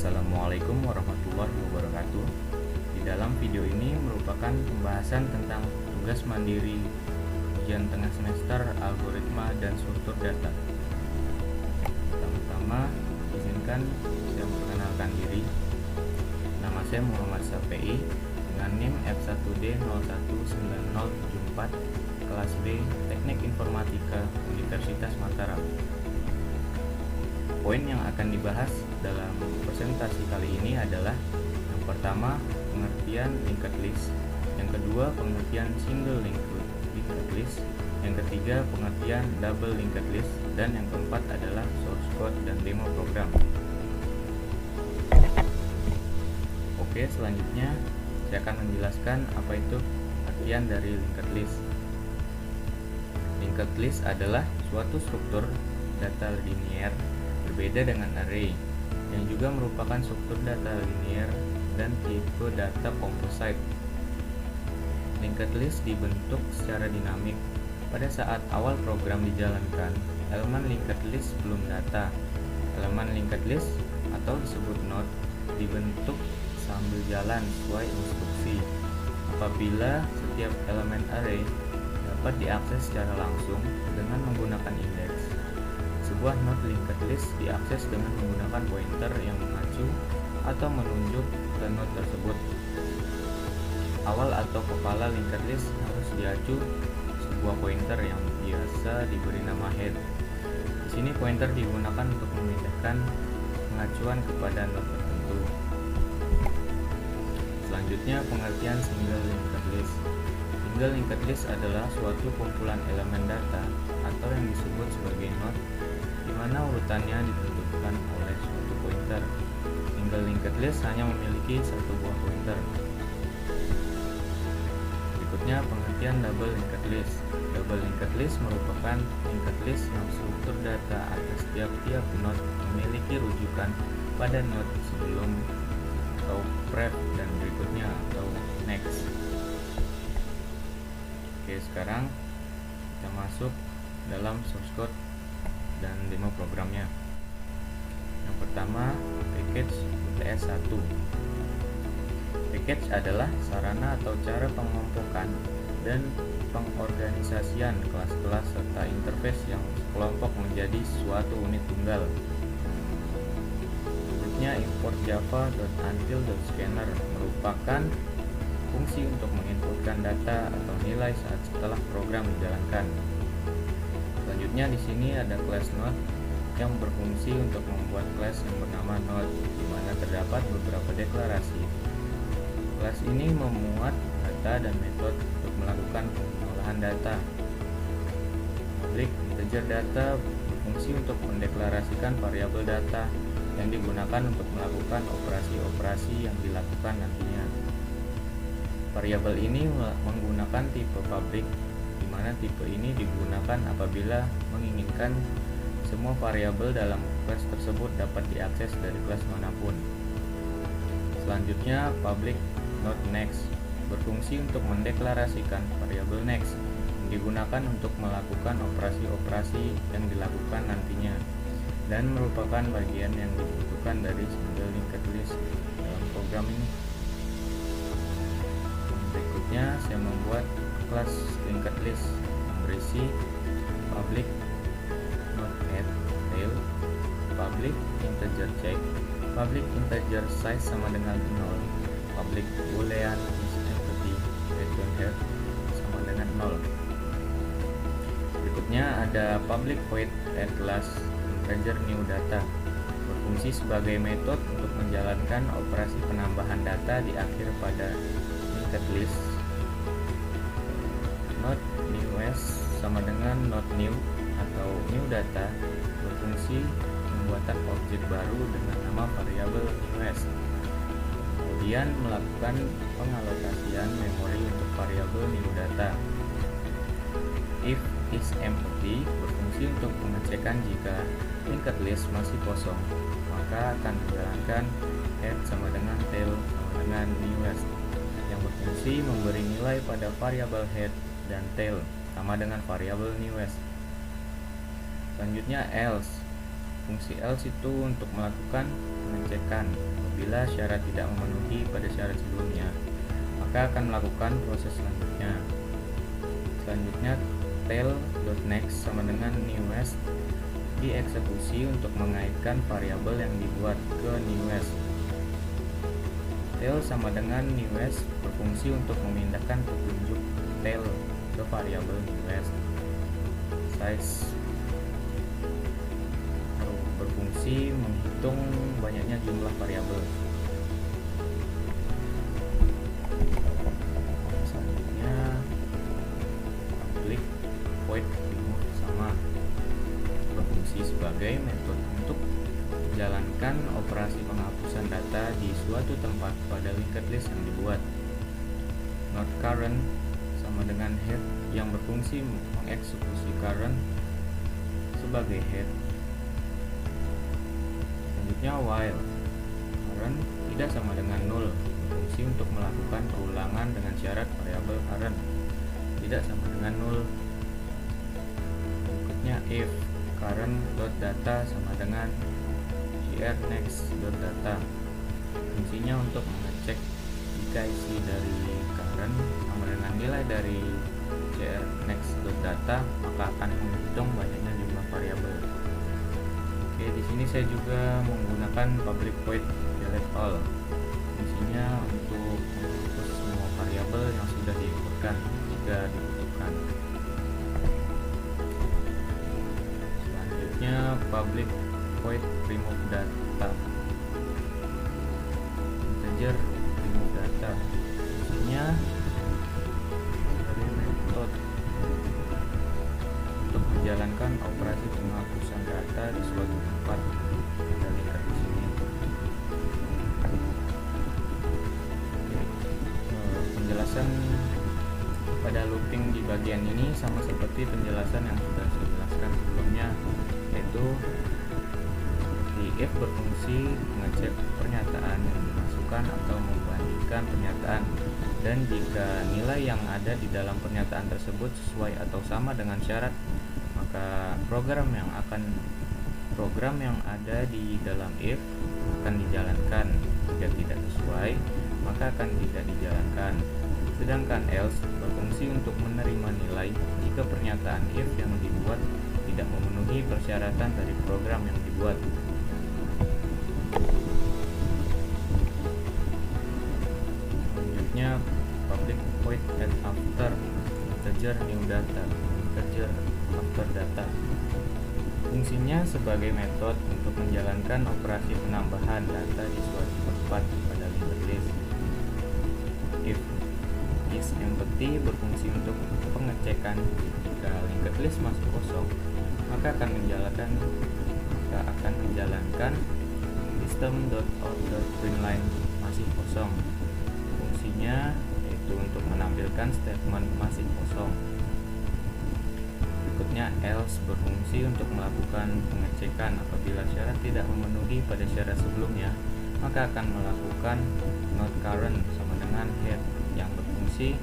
Assalamualaikum warahmatullahi wabarakatuh. Di dalam video ini merupakan pembahasan tentang tugas mandiri ujian tengah semester algoritma dan struktur data. Pertama-tama, izinkan saya memperkenalkan diri. Nama saya Muhammad Safei dengan NIM F1D019074 kelas B Teknik Informatika Universitas Mataram. Poin yang akan dibahas dalam presentasi kali ini adalah yang pertama, pengertian linked list, yang kedua, pengertian single linked list, yang ketiga, pengertian double linked list, dan yang keempat adalah source code dan demo program. Oke, selanjutnya saya akan menjelaskan apa itu artian dari linked list. Linked list adalah suatu struktur data linear berbeda dengan array, yang juga merupakan struktur data linear dan tipe data composite. Linked list dibentuk secara dinamik. Pada saat awal program dijalankan, elemen linked list belum data. Elemen linked list atau disebut node dibentuk sambil jalan sesuai instruksi. Apabila setiap elemen array dapat diakses secara langsung dengan menggunakan indeks, sebuah node linked list diakses dengan menggunakan pointer yang mengacu atau menunjuk ke node tersebut. Awal atau kepala linked list harus diacu sebuah pointer yang biasa diberi nama head. Di sini pointer digunakan untuk memindahkan pengacuan kepada node tertentu. Selanjutnya, pengertian single linked list. Single linked list adalah suatu kumpulan elemen data atau yang disebut sebagai node di mana urutannya ditentukan oleh suatu pointer. Single linked list hanya memiliki satu buah pointer. Berikutnya, pengertian double linked list. Double linked list merupakan linked list yang struktur data atas tiap-tiap node memiliki rujukan pada node sebelum atau prep dan berikutnya atau next. Oke, sekarang kita masuk dalam source code dan demo programnya. Yang pertama, package UTS-1. Package adalah sarana atau cara pengompokan dan pengorganisasian kelas-kelas serta interface yang sekelompok menjadi suatu unit tunggal. Berikutnya, import java.until.scanner merupakan fungsi untuk menginputkan data atau nilai saat setelah program dijalankan. Selanjutnya, di sini ada class node yang berfungsi untuk membuat class yang bernama node, di mana terdapat beberapa deklarasi. Kelas ini memuat data dan metode untuk melakukan pengolahan data. Public integer data berfungsi untuk mendeklarasikan variabel data yang digunakan untuk melakukan operasi-operasi yang dilakukan nantinya. Variabel ini menggunakan tipe public, di mana tipe ini digunakan apabila menginginkan semua variabel dalam kelas tersebut dapat diakses dari kelas manapun. Selanjutnya, public node next berfungsi untuk mendeklarasikan variabel next yang digunakan untuk melakukan operasi-operasi yang dilakukan nantinya dan merupakan bagian yang dibutuhkan dari single linked list dalam program ini. Berikutnya, saya membuat kelas linked list yang berisi public node add tail, public integer check, public integer size sama dengan 0, public boolean is empty return head sama dengan 0. Berikutnya ada public void add class integer new data berfungsi sebagai metode untuk menjalankan operasi penambahan data di akhir pada linked list. Node newest sama dengan node new atau new data berfungsi pembuatan objek baru dengan nama variabel newest. Kemudian melakukan pengalokasian memori untuk variabel new data. If is empty berfungsi untuk pengecekan jika linked list masih kosong, maka akan dijalankan head sama dengan tail sama dengan newest yang berfungsi memberi nilai pada variabel head dan tail sama dengan variabel newest. Selanjutnya else. Fungsi else itu untuk melakukan pengecekan. Apabila syarat tidak memenuhi pada syarat sebelumnya, maka akan melakukan proses selanjutnya. Selanjutnya, tail.next sama dengan newest dieksekusi untuk mengaitkan variabel yang dibuat ke newest. Tail sama dengan newest berfungsi untuk memindahkan petunjuk tail ke variabel newest. Size berfungsi menghitung banyaknya jumlah variabel. Selanjutnya, public void remove sama berfungsi sebagai metode untuk menjalankan operasi penghapusan data di suatu tempat pada linked list yang dibuat. Not current sama dengan head yang berfungsi mengeksekusi current sebagai head. Selanjutnya, while current tidak sama dengan null berfungsi untuk melakukan perulangan dengan syarat variabel current tidak sama dengan null. Berikutnya, if current.data sama dengan next.data. Fungsinya untuk mengecek jika isi dari current sama dengan nilai dari next.data, maka akan menghitung banyaknya jumlah variabel. Oke, di sini saya juga menggunakan public void delete all. Fungsinya untuk menghapus semua variabel yang sudah diinputkan jika dibutuhkan. Selanjutnya, public void remove data. Integer remove data. Fungsinya dari metode untuk menjalankan operasi penghapusan data di suatu tempat. Kita lihat di sini. Penjelasan pada looping di bagian ini sama seperti penjelasan yang sudah saya jelaskan sebelumnya, yaitu if berfungsi mengecek pernyataan yang dimasukkan atau membandingkan pernyataan, dan jika nilai yang ada di dalam pernyataan tersebut sesuai atau sama dengan syarat, maka program yang ada di dalam if akan dijalankan. Jika tidak sesuai, maka akan tidak dijalankan. Sedangkan else berfungsi untuk menerima nilai jika pernyataan if yang dibuat tidak memenuhi persyaratan dari program yang dibuat. Selanjutnya, public void add after integer new data. Integer after data fungsinya sebagai metode untuk menjalankan operasi penambahan data di suatu tempat pada linked list. If is empty berfungsi untuk pengecekan jika linked list masih kosong, maka akan menjalankan system.out.println masih kosong. Fungsinya yaitu untuk menampilkan statement masih kosong. Berikutnya, else berfungsi untuk melakukan pengecekan. Apabila syarat tidak memenuhi pada syarat sebelumnya, maka akan melakukan not current sama dengan head yang berfungsi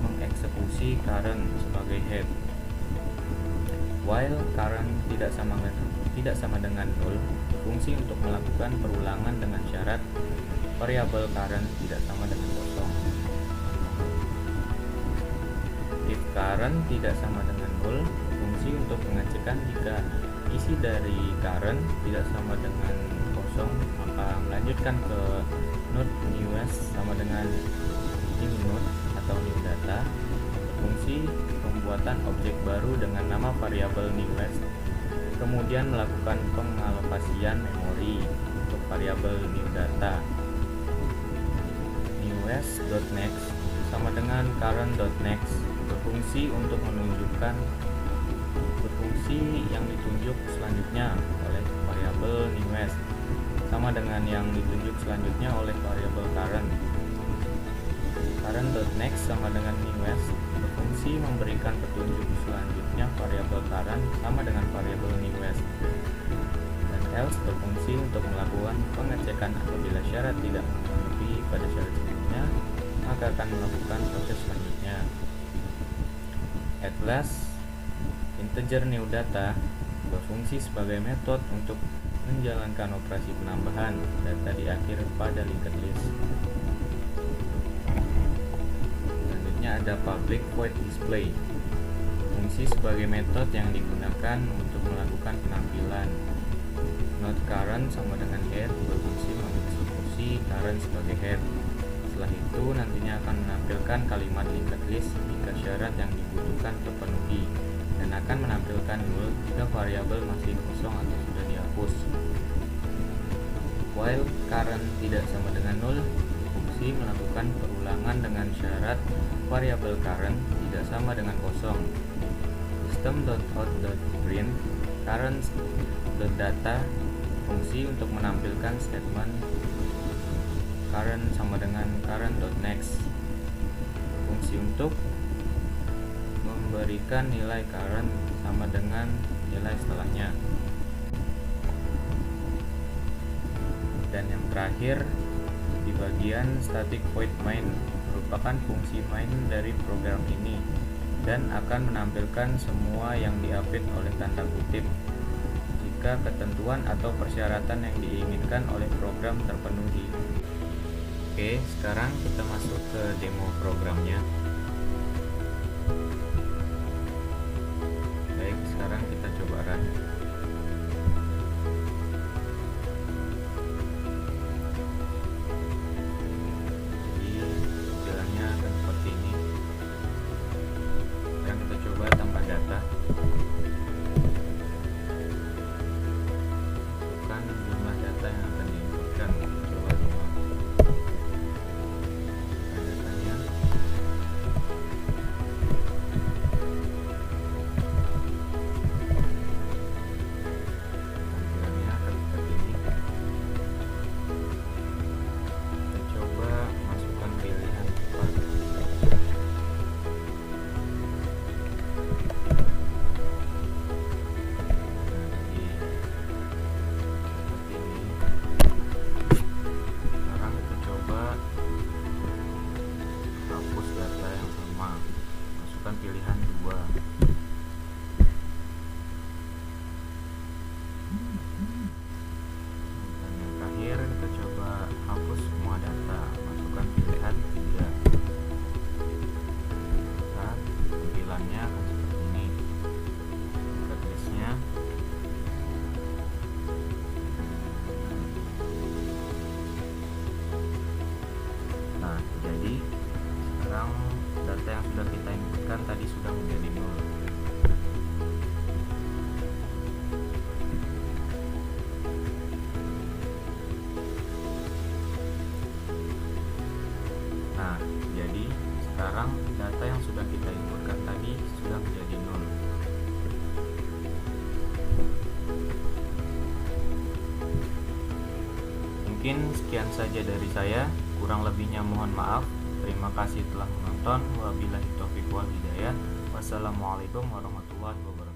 mengeksekusi current sebagai head. While current tidak sama dengan null berfungsi untuk melakukan perulangan dengan syarat variabel current tidak sama dengan kosong. If current tidak sama dengan null berfungsi untuk pengecekan jika isi dari current tidak sama dengan kosong, maka melanjutkan ke node newest sama dengan new node atau new data. Fungsi pembuatan objek baru dengan nama variabel newest, kemudian melakukan pengalokasian memori untuk variabel new data. Newest.next sama dengan current.next berfungsi untuk menunjukkan yang ditunjuk selanjutnya oleh variabel newest sama dengan yang ditunjuk selanjutnya oleh variabel current. Current.next sama dengan newest berfungsi memberikan petunjuk selanjutnya variabel current sama dengan variabel newest. Dan else berfungsi untuk melakukan pengecekan apabila syarat tidak memenuhi pada syarat sebelumnya, maka akan melakukan proses selanjutnya. At last, integer new data berfungsi sebagai metode untuk menjalankan operasi penambahan data di akhir pada linked list. Selanjutnya ada public void display. Fungsi sebagai metode yang digunakan untuk melakukan penampilan. Not current sama dengan head berfungsi mengeksekusi current sebagai head. Setelah itu nantinya akan menampilkan kalimat linked list jika syarat yang dibutuhkan terpenuhi, dan akan menampilkan null jika variabel masih kosong atau sudah dihapus. While current tidak sama dengan null, fungsi melakukan perulangan dengan syarat variabel current tidak sama dengan kosong. System.out.print current.data fungsi untuk menampilkan statement current sama dengan current.next. Fungsi untuk memberikan nilai current sama dengan nilai setelahnya. Dan yang terakhir di bagian static void main merupakan fungsi main dari program ini dan akan menampilkan semua yang diupdate oleh tanda kutip jika ketentuan atau persyaratan yang diinginkan oleh program terpenuhi. Oke, sekarang kita masuk ke demo programnya. Baik, sekarang kita coba run. Tambah data, bukan jumlah data yang akan diinputkan. Coba semua datanya. Tampilannya akan seperti ini. Kita coba masukkan pilihan cepat. Pilihan 2. Dan yang terakhir kita coba hapus semua data, masukkan pilihan 3. Nah, tampilannya akan seperti ini. Lihat listnya. Nah, jadi sekarang data yang sudah kita inputkan tadi sudah menjadi nol. Nah, jadi sekarang data yang sudah kita inputkan tadi sudah menjadi nol. Mungkin sekian saja dari saya, kurang lebihnya mohon maaf. Terima kasih telah menonton. Wabillahi taufiq wal hidayah. Wassalamualaikum warahmatullahi wabarakatuh.